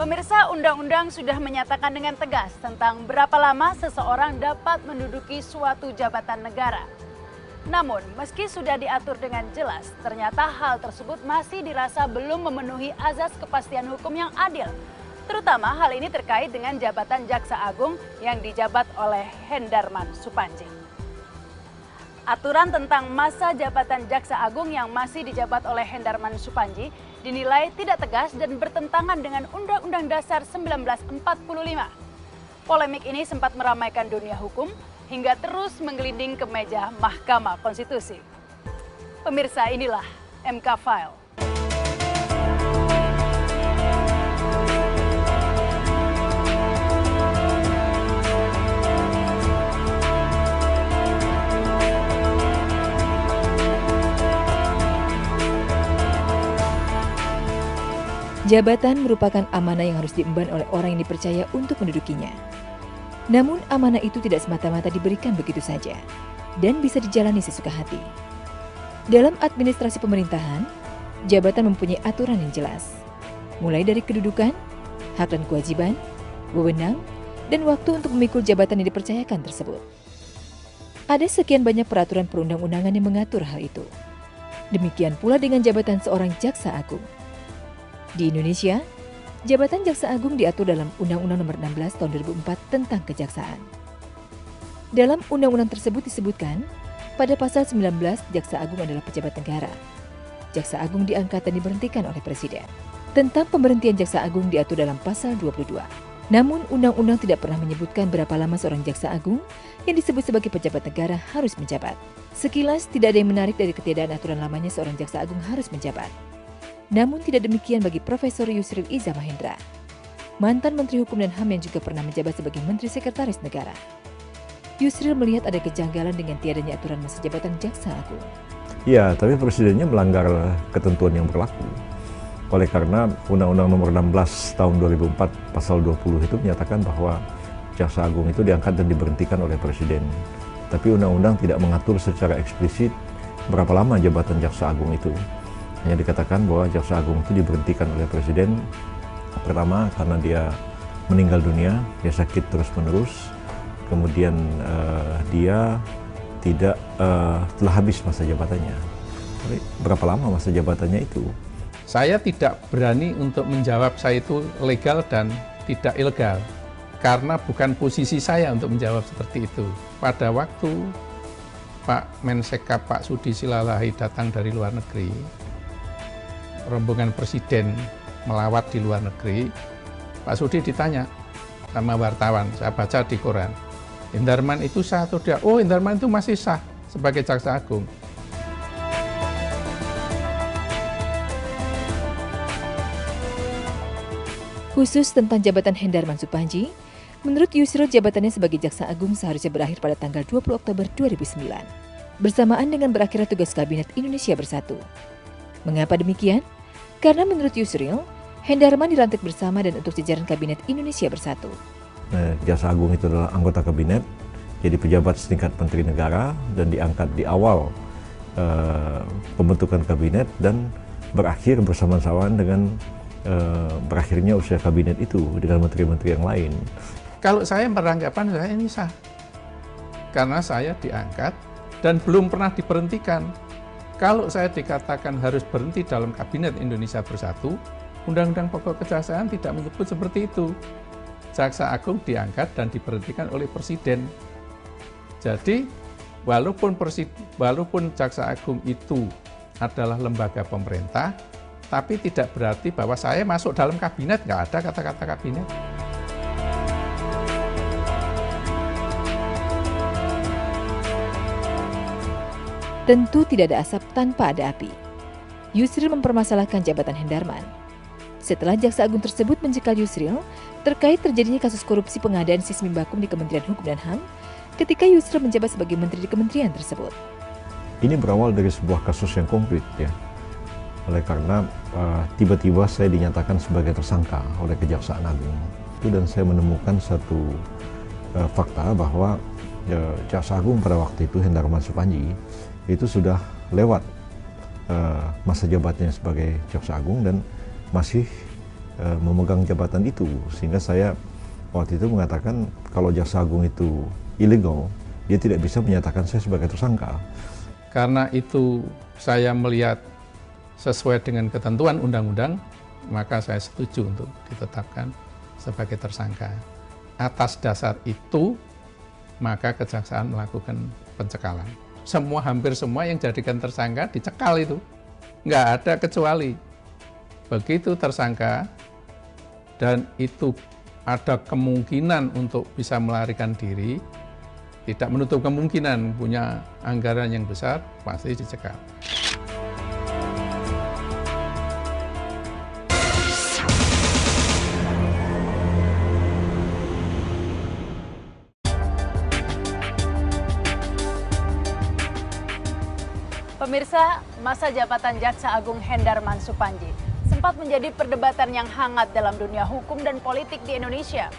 Pemirsa, undang-undang sudah menyatakan dengan tegas tentang berapa lama seseorang dapat menduduki suatu jabatan negara. Namun, meski sudah diatur dengan jelas, ternyata hal tersebut masih dirasa belum memenuhi azas kepastian hukum yang adil. Terutama hal ini terkait dengan jabatan Jaksa Agung yang dijabat oleh Hendarman Supandji. Aturan tentang masa jabatan Jaksa Agung yang masih dijabat oleh Hendarman Supandji dinilai tidak tegas dan bertentangan dengan Undang-Undang Dasar 1945. Polemik ini sempat meramaikan dunia hukum hingga terus menggelinding ke meja Mahkamah Konstitusi. Pemirsa, inilah MK File. Jabatan merupakan amanah yang harus diemban oleh orang yang dipercaya untuk mendudukinya. Namun amanah itu tidak semata-mata diberikan begitu saja dan bisa dijalani sesuka hati. Dalam administrasi pemerintahan, jabatan mempunyai aturan yang jelas, mulai dari kedudukan, hak dan kewajiban, wewenang, dan waktu untuk memikul jabatan yang dipercayakan tersebut. Ada sekian banyak peraturan perundang-undangan yang mengatur hal itu. Demikian pula dengan jabatan seorang Jaksa Agung. Di Indonesia, jabatan Jaksa Agung diatur dalam Undang-Undang Nomor 16 Tahun 2004 tentang Kejaksaan. Dalam undang-undang tersebut disebutkan, pada pasal 19, Jaksa Agung adalah pejabat negara. Jaksa Agung diangkat dan diberhentikan oleh Presiden. Tentang pemberhentian Jaksa Agung diatur dalam pasal 22. Namun, undang-undang tidak pernah menyebutkan berapa lama seorang Jaksa Agung yang disebut sebagai pejabat negara harus menjabat. Sekilas, tidak ada yang menarik dari ketiadaan aturan lamanya seorang Jaksa Agung harus menjabat. Namun tidak demikian bagi Profesor Yusril Iza Mahendra, mantan Menteri Hukum dan HAM yang juga pernah menjabat sebagai Menteri Sekretaris Negara. Yusril melihat ada kejanggalan dengan tiadanya aturan masa jabatan Jaksa Agung. Ya, tapi Presidennya melanggar ketentuan yang berlaku. Oleh karena Undang-Undang Nomor 16 Tahun 2004 Pasal 20 itu menyatakan bahwa Jaksa Agung itu diangkat dan diberhentikan oleh Presiden. Tapi Undang-Undang tidak mengatur secara eksplisit berapa lama jabatan Jaksa Agung itu. Hanya dikatakan bahwa Jaksa Agung itu diberhentikan oleh Presiden pertama karena dia meninggal dunia, dia sakit terus-menerus, kemudian dia tidak telah habis masa jabatannya. Tapi berapa lama masa jabatannya itu? Saya tidak berani untuk menjawab saya itu legal dan tidak ilegal, karena bukan posisi saya untuk menjawab seperti itu. Pada waktu Pak Mensekap Pak Sudi Silalahi datang dari luar negeri, rombongan Presiden melawat di luar negeri, Pak Sudi ditanya sama wartawan, saya baca di koran, Hendarman itu sah atau tidak? Oh, Hendarman itu masih sah sebagai Jaksa Agung. Khusus tentang jabatan Hendarman Supandji, menurut Yusril jabatannya sebagai Jaksa Agung seharusnya berakhir pada tanggal 20 Oktober 2009, bersamaan dengan berakhirnya tugas Kabinet Indonesia Bersatu. Mengapa demikian? Karena menurut Yusril, Hendarman dilantik bersama dan untuk jajaran Kabinet Indonesia Bersatu. Jaksa Agung itu adalah anggota kabinet, jadi pejabat setingkat Menteri Negara dan diangkat di awal pembentukan kabinet dan berakhir bersama-sama dengan berakhirnya usia kabinet itu dengan menteri-menteri yang lain. Kalau saya beranggapan saya ini sah, karena saya diangkat dan belum pernah diberhentikan. Kalau saya dikatakan harus berhenti dalam Kabinet Indonesia Bersatu, Undang-Undang Pokok Kejaksaan tidak menyebut seperti itu. Jaksa Agung diangkat dan diberhentikan oleh Presiden. Jadi, walaupun Jaksa Agung itu adalah lembaga pemerintah, tapi tidak berarti bahwa saya masuk dalam kabinet, nggak ada kata-kata kabinet. Tentu tidak ada asap tanpa ada api. Yusril mempermasalahkan jabatan Hendarman. Setelah Jaksa Agung tersebut mencekal Yusril terkait terjadinya kasus korupsi pengadaan Sismibakum di Kementerian Hukum dan HAM ketika Yusril menjabat sebagai menteri di kementerian tersebut. Ini berawal dari sebuah kasus yang konkret ya. Oleh karena tiba-tiba saya dinyatakan sebagai tersangka oleh Kejaksaan Agung. Dan saya menemukan satu fakta bahwa Jaksa Agung pada waktu itu Hendarman Supandji itu sudah lewat masa jabatannya sebagai Jaksa Agung dan masih memegang jabatan itu, sehingga saya waktu itu mengatakan kalau Jaksa Agung itu ilegal, dia tidak bisa menyatakan saya sebagai tersangka. Karena itu saya melihat sesuai dengan ketentuan undang-undang, maka saya setuju untuk ditetapkan sebagai tersangka. Atas dasar itu, maka kejaksaan melakukan pencekalan. Hampir semua yang jadikan tersangka dicekal itu. Nggak ada kecuali. Begitu tersangka, dan itu ada kemungkinan untuk bisa melarikan diri, tidak menutup kemungkinan punya anggaran yang besar, pasti dicekal. Pemirsa, masa jabatan Jaksa Agung Hendarman Supandji sempat menjadi perdebatan yang hangat dalam dunia hukum dan politik di Indonesia.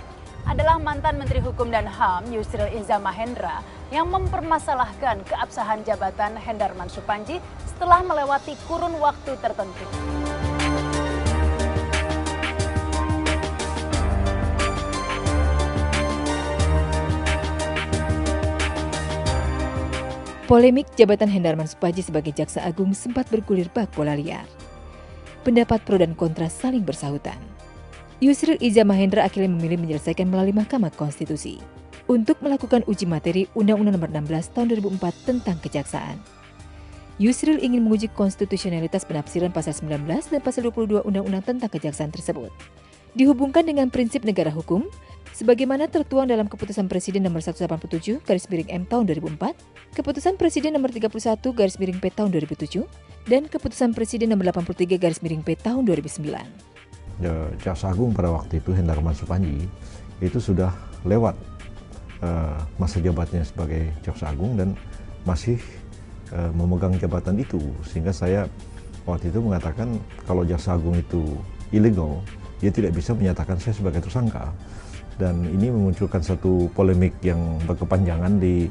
Adalah mantan Menteri Hukum dan HAM Yusril Iza Mahendra yang mempermasalahkan keabsahan jabatan Hendarman Supandji setelah melewati kurun waktu tertentu. Polemik jabatan Hendarman Supandji sebagai Jaksa Agung sempat bergulir bak bola liar. Pendapat pro dan kontra saling bersahutan. Yusril Iza Mahendra akhirnya memilih menyelesaikan melalui Mahkamah Konstitusi untuk melakukan uji materi Undang-Undang Nomor 16 Tahun 2004 tentang Kejaksaan. Yusril ingin menguji konstitusionalitas penafsiran Pasal 19 dan Pasal 22 Undang-Undang tentang Kejaksaan tersebut. Dihubungkan dengan prinsip negara hukum, sebagaimana tertuang dalam Keputusan Presiden Nomor 187/M Tahun 2004, Keputusan Presiden Nomor 31/P Tahun 2007, dan Keputusan Presiden Nomor 83/P Tahun 2009. Jaksa Agung pada waktu itu Hendarman Supandji itu sudah lewat masa jabatannya sebagai Jaksa Agung dan masih memegang jabatan itu, sehingga saya waktu itu mengatakan kalau Jaksa Agung itu ilegal, dia tidak bisa menyatakan saya sebagai tersangka. Dan ini memunculkan satu polemik yang berkepanjangan di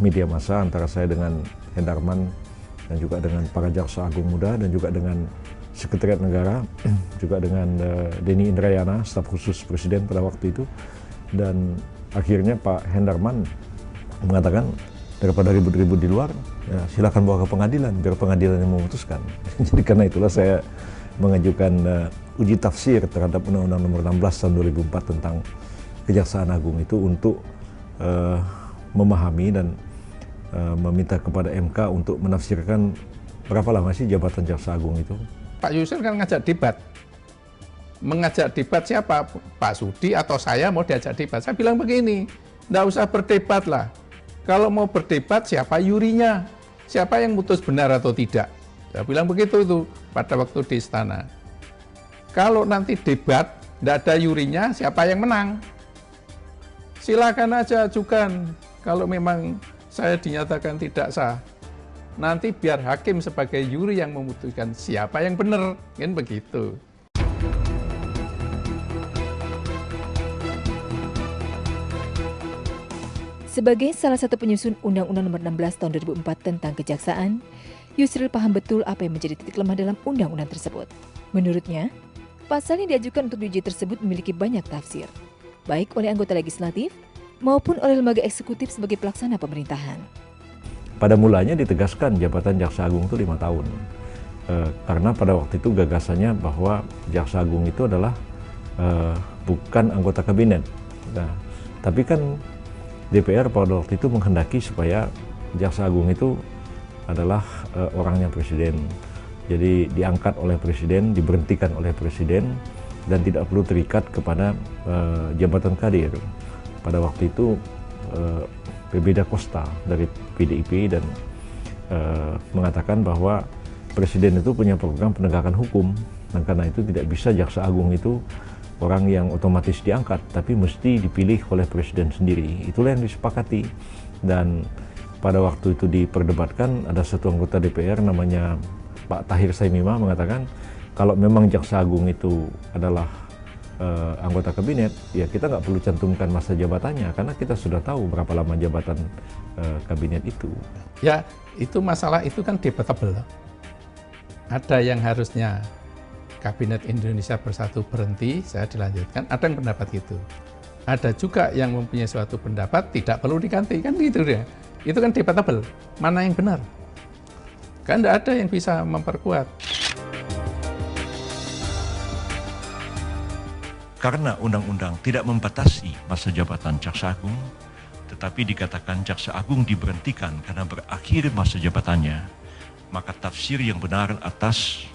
media massa antara saya dengan Hendarman dan juga dengan para Jaksa Agung muda dan juga dengan Sekretariat Negara, juga dengan Denny Indrayana, staf khusus Presiden pada waktu itu. Dan akhirnya Pak Hendarman mengatakan daripada ribut-ribut di luar, ya silakan bawa ke pengadilan, biar pengadilan yang memutuskan. Jadi karena itulah saya mengajukan uji tafsir terhadap Undang-Undang Nomor 16 Tahun 2004 tentang Kejaksaan Agung itu untuk memahami dan meminta kepada MK untuk menafsirkan berapa lama sih jabatan Jaksa Agung itu. Pak Yusril kan ngajak debat. Mengajak debat siapa? Pak Sudi atau saya mau diajak debat? Saya bilang begini, nggak usah berdebat lah. Kalau mau berdebat siapa yurinya? Siapa yang mutus benar atau tidak? Saya bilang begitu itu pada waktu di istana. Kalau nanti debat, nggak ada yurinya, siapa yang menang? Silakan aja ajukan. Kalau memang saya dinyatakan tidak sah, nanti biar hakim sebagai yuri yang memutuskan siapa yang benar, kan begitu. Sebagai salah satu penyusun Undang-Undang Nomor 16 Tahun 2004 tentang Kejaksaan, Yusril paham betul apa yang menjadi titik lemah dalam undang-undang tersebut. Menurutnya, pasal yang diajukan untuk diuji tersebut memiliki banyak tafsir, baik oleh anggota legislatif maupun oleh lembaga eksekutif sebagai pelaksana pemerintahan. Pada mulanya ditegaskan jabatan Jaksa Agung itu 5 tahun. Karena pada waktu itu gagasannya bahwa Jaksa Agung itu adalah bukan anggota kabinet. Nah, tapi kan DPR pada waktu itu menghendaki supaya Jaksa Agung itu adalah orangnya Presiden. Jadi diangkat oleh Presiden, diberhentikan oleh Presiden, dan tidak perlu terikat kepada jabatan kadir. Pada waktu itu PB Da Costa dari PDIP dan mengatakan bahwa Presiden itu punya program penegakan hukum, dan karena itu tidak bisa Jaksa Agung itu orang yang otomatis diangkat, tapi mesti dipilih oleh Presiden sendiri. Itulah yang disepakati. Dan pada waktu itu diperdebatkan, ada satu anggota DPR namanya Pak Tahir Saimima mengatakan kalau memang Jaksa Agung itu adalah anggota kabinet, ya kita nggak perlu cantumkan masa jabatannya karena kita sudah tahu berapa lama jabatan kabinet itu. Ya, itu masalah itu kan debatable. Ada yang harusnya Kabinet Indonesia Bersatu berhenti, saya dilanjutkan. Ada yang pendapat gitu. Ada juga yang mempunyai suatu pendapat tidak perlu diganti, kan gitu dia. Itu kan debatable. Mana yang benar? Kan tidak ada yang bisa memperkuat. Karena undang-undang tidak membatasi masa jabatan Jaksa Agung, tetapi dikatakan Jaksa Agung diberhentikan karena berakhir masa jabatannya, maka tafsir yang benar atas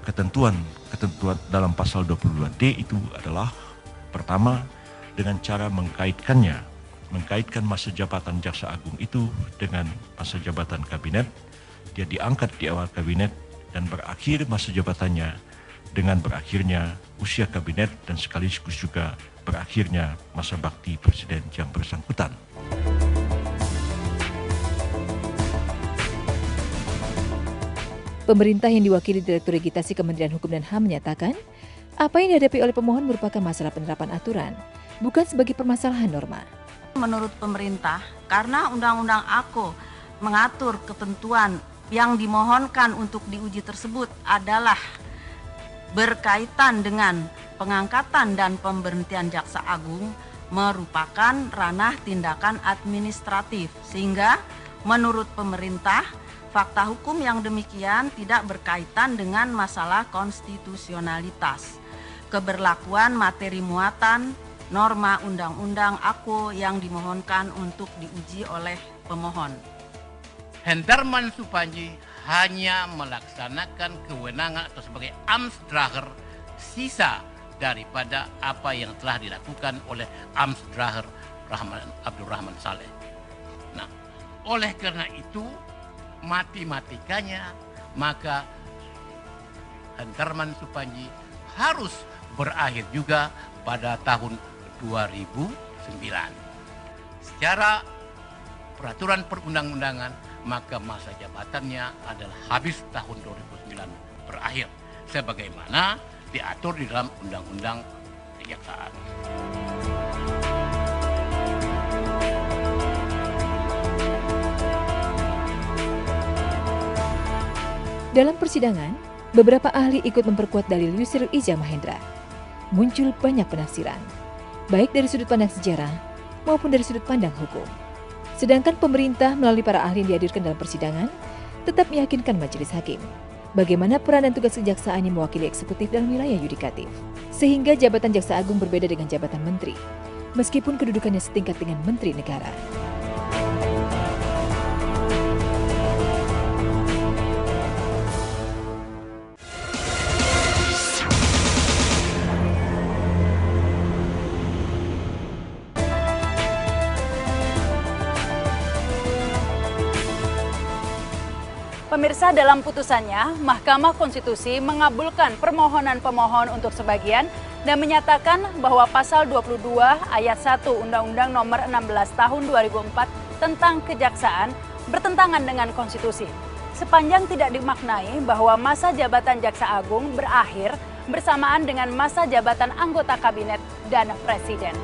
ketentuan dalam pasal 22D itu adalah pertama, dengan cara mengkaitkan masa jabatan Jaksa Agung itu dengan masa jabatan kabinet. Dia diangkat di awal kabinet dan berakhir masa jabatannya dengan berakhirnya usia kabinet dan sekaligus juga berakhirnya masa bakti presiden yang bersangkutan. Pemerintah yang diwakili Direktur Regitasi Kementerian Hukum dan HAM menyatakan, apa yang dihadapi oleh pemohon merupakan masalah penerapan aturan, bukan sebagai permasalahan norma. Menurut pemerintah, karena Undang-Undang AKO mengatur ketentuan yang dimohonkan untuk diuji tersebut adalah berkaitan dengan pengangkatan dan pemberhentian Jaksa Agung merupakan ranah tindakan administratif, sehingga menurut pemerintah fakta hukum yang demikian tidak berkaitan dengan masalah konstitusionalitas, keberlakuan materi muatan norma Undang-Undang AKO yang dimohonkan untuk diuji oleh pemohon. Hendarman Supandji hanya melaksanakan kewenangan atau sebagai Amtsdrager sisa daripada apa yang telah dilakukan oleh Amtsdrager Abdurrahman Saleh. Nah, oleh karena itu matematikanya maka Hendarman Supandji harus berakhir juga pada tahun 2009. Secara peraturan perundang-undangan maka masa jabatannya adalah habis tahun 2009 berakhir sebagaimana diatur di dalam Undang-Undang Kejaksaan. Dalam persidangan, beberapa ahli ikut memperkuat dalil Yusril Ija Mahendra. Muncul banyak penafsiran, baik dari sudut pandang sejarah maupun dari sudut pandang hukum. Sedangkan pemerintah melalui para ahli yang dihadirkan dalam persidangan tetap meyakinkan majelis hakim bagaimana peran dan tugas kejaksaan yang mewakili eksekutif dalam wilayah yudikatif. Sehingga jabatan Jaksa Agung berbeda dengan jabatan menteri, meskipun kedudukannya setingkat dengan menteri negara. Pemirsa, dalam putusannya, Mahkamah Konstitusi mengabulkan permohonan pemohon untuk sebagian dan menyatakan bahwa pasal 22 ayat 1 Undang-Undang Nomor 16 Tahun 2004 tentang Kejaksaan bertentangan dengan konstitusi. Sepanjang tidak dimaknai bahwa masa jabatan Jaksa Agung berakhir bersamaan dengan masa jabatan anggota kabinet dan presiden.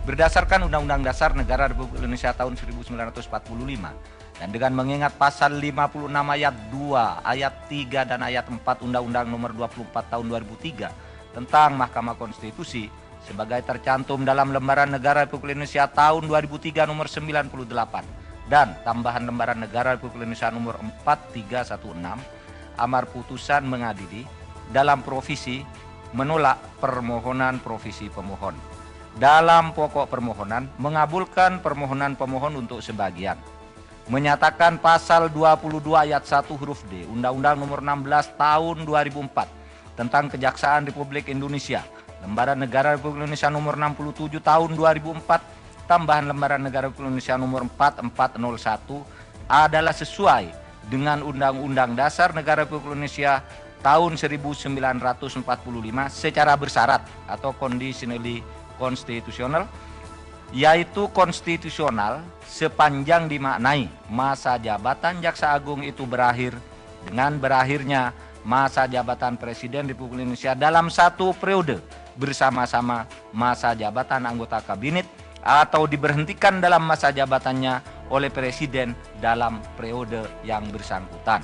Berdasarkan Undang-Undang Dasar Negara Republik Indonesia tahun 1945 dan dengan mengingat pasal 56 ayat 2, ayat 3 dan ayat 4 Undang-Undang Nomor 24 tahun 2003 tentang Mahkamah Konstitusi sebagai tercantum dalam Lembaran Negara Republik Indonesia tahun 2003 nomor 98 dan tambahan Lembaran Negara Republik Indonesia nomor 4316, amar putusan mengadili dalam provisi menolak permohonan provisi pemohon. Dalam pokok permohonan, mengabulkan permohonan pemohon untuk sebagian. Menyatakan pasal 22 ayat 1 huruf D, Undang-Undang Nomor 16 Tahun 2004 tentang Kejaksaan Republik Indonesia, Lembaran Negara Republik Indonesia Nomor 67 Tahun 2004, tambahan Lembaran Negara Republik Indonesia Nomor 4401 adalah sesuai dengan Undang-Undang Dasar Negara Republik Indonesia tahun 1945 secara bersyarat atau conditionally konstitusional, yaitu konstitusional sepanjang dimaknai masa jabatan Jaksa Agung itu berakhir dengan berakhirnya masa jabatan Presiden Republik Indonesia dalam satu periode bersama-sama masa jabatan anggota kabinet atau diberhentikan dalam masa jabatannya oleh Presiden dalam periode yang bersangkutan.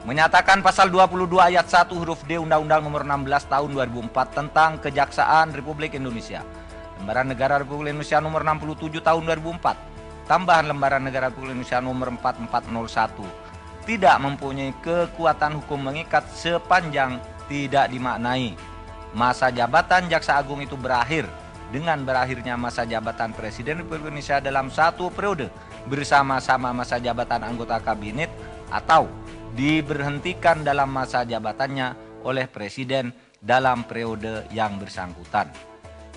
Menyatakan pasal 22 ayat 1 huruf D Undang-Undang Nomor 16 Tahun 2004 tentang Kejaksaan Republik Indonesia, Lembaran Negara Republik Indonesia Nomor 67 Tahun 2004, tambahan Lembaran Negara Republik Indonesia Nomor 4401, tidak mempunyai kekuatan hukum mengikat sepanjang tidak dimaknai masa jabatan Jaksa Agung itu berakhir dengan berakhirnya masa jabatan Presiden Republik Indonesia dalam satu periode bersama-sama masa jabatan anggota kabinet atau diberhentikan dalam masa jabatannya oleh Presiden dalam periode yang bersangkutan.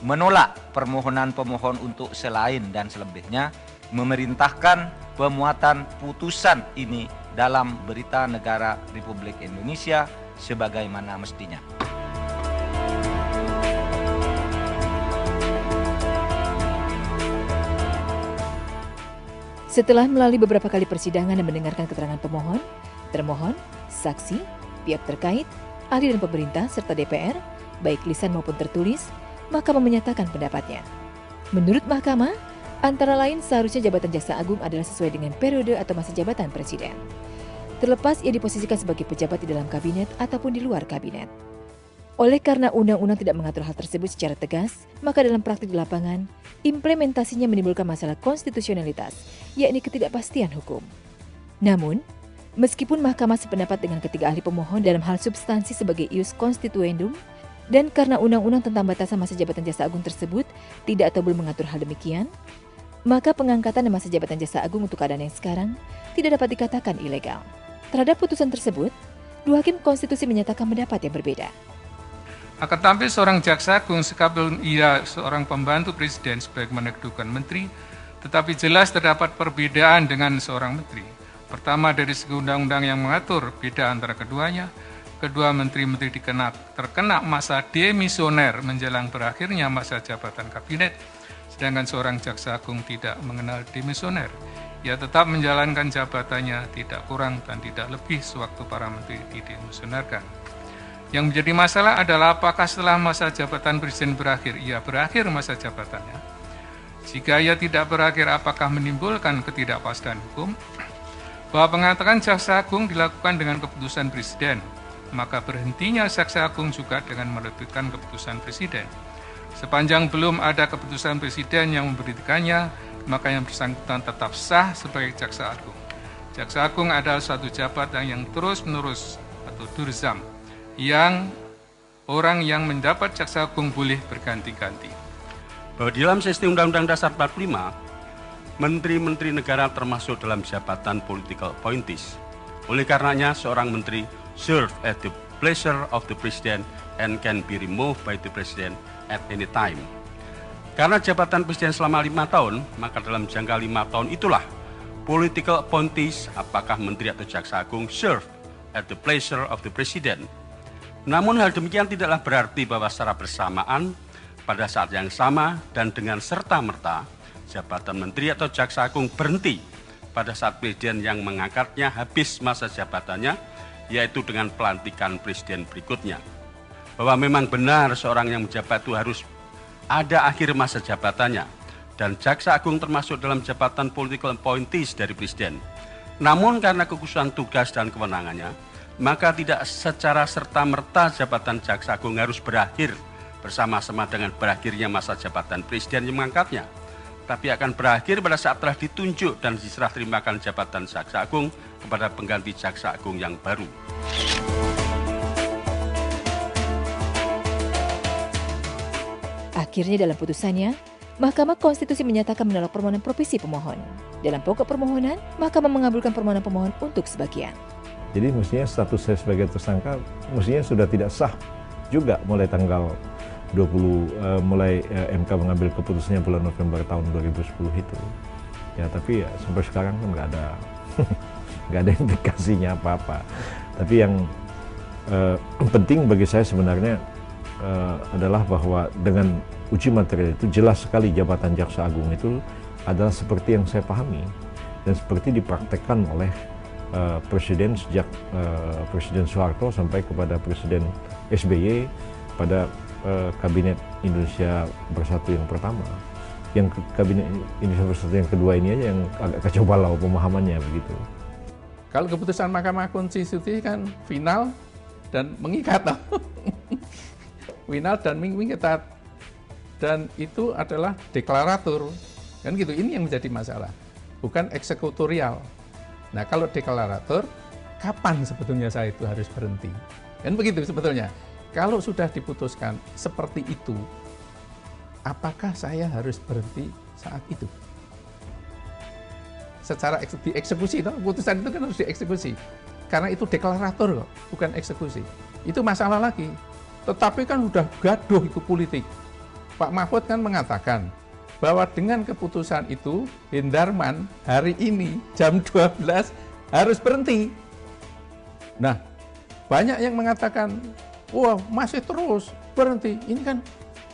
Menolak permohonan pemohon untuk selain dan selebihnya, memerintahkan pemuatan putusan ini dalam Berita Negara Republik Indonesia sebagaimana mestinya. Setelah melalui beberapa kali persidangan dan mendengarkan keterangan pemohon, termohon, saksi, pihak terkait, ahli dan pemerintah, serta DPR, baik lisan maupun tertulis, Mahkamah menyatakan pendapatnya. Menurut Mahkamah, antara lain seharusnya jabatan Jaksa Agung adalah sesuai dengan periode atau masa jabatan Presiden. Terlepas ia diposisikan sebagai pejabat di dalam kabinet ataupun di luar kabinet. Oleh karena undang-undang tidak mengatur hal tersebut secara tegas, maka dalam praktik di lapangan, implementasinya menimbulkan masalah konstitusionalitas, yakni ketidakpastian hukum. Namun, meskipun Mahkamah sependapat dengan ketiga ahli pemohon dalam hal substansi sebagai ius constituendum, dan karena undang-undang tentang batasan masa jabatan Jaksa Agung tersebut tidak atau belum mengatur hal demikian, maka pengangkatan dan masa jabatan Jaksa Agung untuk keadaan yang sekarang tidak dapat dikatakan ilegal. Terhadap putusan tersebut, dua hakim konstitusi menyatakan pendapat yang berbeda. Akan tetapi seorang jaksa agung sekalipun ia seorang pembantu presiden sebagaimana kedudukan menteri, tetapi jelas terdapat perbedaan dengan seorang menteri. Pertama, dari segi undang-undang yang mengatur beda antara keduanya. Kedua, menteri-menteri terkena masa demisioner menjelang berakhirnya masa jabatan kabinet, sedangkan seorang jaksa agung tidak mengenal demisioner. Ia tetap menjalankan jabatannya tidak kurang dan tidak lebih sewaktu para menteri didemisionerkan. Yang menjadi masalah adalah apakah setelah masa jabatan presiden berakhir, ia berakhir masa jabatannya. Jika ia tidak berakhir, apakah menimbulkan ketidakpastian hukum? Bahwa pengangkatan Jaksa Agung dilakukan dengan keputusan presiden, maka berhentinya Jaksa Agung juga dengan menerbitkan keputusan presiden. Sepanjang belum ada keputusan presiden yang memberhentikannya, maka yang bersangkutan tetap sah sebagai Jaksa Agung. Jaksa Agung adalah suatu jabatan yang terus-menerus atau durzam, yang orang yang mendapat Jaksa Agung boleh berganti-ganti. Bahwa di dalam sistem Undang-Undang Dasar 45, menteri-menteri negara termasuk dalam jabatan political appointees. Oleh karenanya, seorang menteri serve at the pleasure of the President and can be removed by the President at any time. Karena jabatan Presiden selama 5 tahun, maka dalam jangka 5 tahun itulah political appointees, apakah menteri atau Jaksa Agung, serve at the pleasure of the President. Namun hal demikian tidaklah berarti bahwa secara bersamaan, pada saat yang sama dan dengan serta-merta, jabatan menteri atau Jaksa Agung berhenti pada saat Presiden yang mengangkatnya habis masa jabatannya, yaitu dengan pelantikan Presiden berikutnya. Bahwa memang benar seorang yang menjabat itu harus ada akhir masa jabatannya, dan Jaksa Agung termasuk dalam jabatan political appointees dari Presiden. Namun karena kekhususan tugas dan kewenangannya, maka tidak secara serta-merta jabatan Jaksa Agung harus berakhir bersama-sama dengan berakhirnya masa jabatan Presiden yang mengangkatnya, tapi akan berakhir pada saat telah ditunjuk dan diserah terimakan jabatan Jaksa Agung kepada pengganti Jaksa Agung yang baru. Akhirnya dalam putusannya, Mahkamah Konstitusi menyatakan menolak permohonan provisi pemohon. Dalam pokok permohonan, Mahkamah mengabulkan permohonan pemohon untuk sebagian. Jadi mestinya status saya sebagai tersangka mestinya sudah tidak sah juga mulai tanggal 20, mulai MK mengambil keputusannya bulan November tahun 2010 itu. Ya tapi ya, sampai sekarang kan nggak ada nggak ada indikasinya apa-apa. Tapi yang penting bagi saya sebenarnya adalah bahwa dengan uji materi itu jelas sekali jabatan Jaksa Agung itu adalah seperti yang saya pahami dan seperti dipraktekkan oleh Presiden sejak Presiden Soeharto sampai kepada Presiden SBY pada Kabinet Indonesia Bersatu yang pertama. yang kabinet Indonesia Bersatu yang kedua ini aja yang agak kacau balau pemahamannya begitu. Kalau keputusan Mahkamah Konstitusi kan final dan mengikat. Final dan mengikat. Dan itu adalah deklaratur. Kan gitu, ini yang menjadi masalah. Bukan eksekutorial. Nah, kalau deklaratur, kapan sebetulnya saya itu harus berhenti? Kan begitu sebetulnya. Kalau sudah diputuskan seperti itu, apakah saya harus berhenti saat itu? Secara dieksekusi, putusan itu kan harus dieksekusi. Karena itu deklarator kok, bukan eksekusi. Itu masalah lagi. Tetapi kan udah gaduh itu politik. Pak Mahfud kan mengatakan bahwa dengan keputusan itu, Hendarman hari ini jam 12 harus berhenti. Nah, banyak yang mengatakan, wah masih terus berhenti. Ini kan,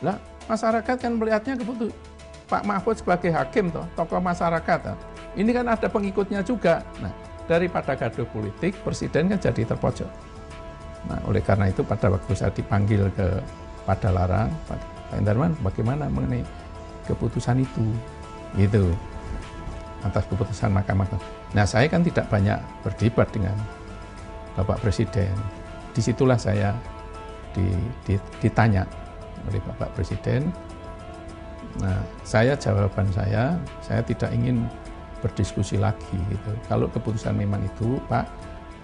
lah masyarakat kan melihatnya keputusan Pak Mahfud sebagai hakim, tokoh masyarakat. Ini kan ada pengikutnya juga. Nah, daripada gaduh politik, Presiden kan jadi terpojok. Nah, oleh karena itu pada waktu saya dipanggil ke Padalarang, Pak Hendarman, bagaimana mengenai keputusan itu? Gitu, atas keputusan Mahkamah. Nah, saya kan tidak banyak berdebat dengan Bapak Presiden. Disitulah saya ditanya oleh Bapak Presiden. Nah, jawaban saya tidak ingin berdiskusi lagi gitu. Kalau keputusan memang itu, Pak,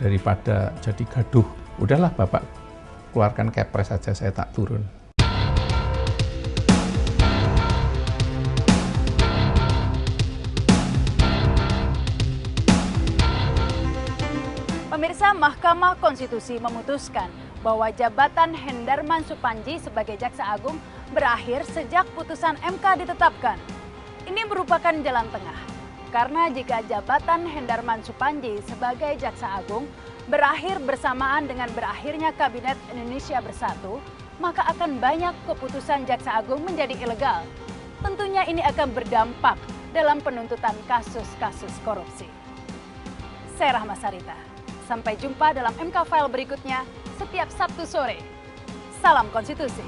daripada jadi gaduh, udahlah Bapak keluarkan kepres saja, saya tak turun. Pemirsa, Mahkamah Konstitusi memutuskan bahwa jabatan Hendarman Supandji sebagai Jaksa Agung berakhir sejak putusan MK ditetapkan. Ini merupakan jalan tengah. Karena jika jabatan Hendarman Supandji sebagai Jaksa Agung berakhir bersamaan dengan berakhirnya Kabinet Indonesia Bersatu, maka akan banyak keputusan Jaksa Agung menjadi ilegal. Tentunya ini akan berdampak dalam penuntutan kasus-kasus korupsi. Saya Rahma Sarita, sampai jumpa dalam MK File berikutnya setiap Sabtu sore. Salam Konstitusi.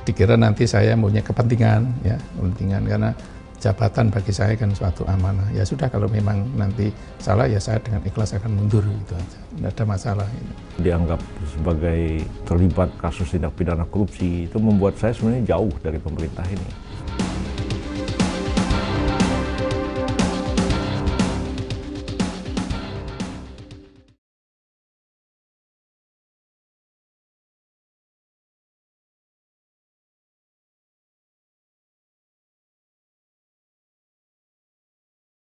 Dikira nanti saya punya kepentingan karena jabatan bagi saya kan suatu amanah. Ya sudah, kalau memang nanti salah ya saya dengan ikhlas akan mundur, gitu aja. Tidak ada masalah. Dianggap sebagai terlibat kasus tindak pidana korupsi itu membuat saya sebenarnya jauh dari pemerintah ini.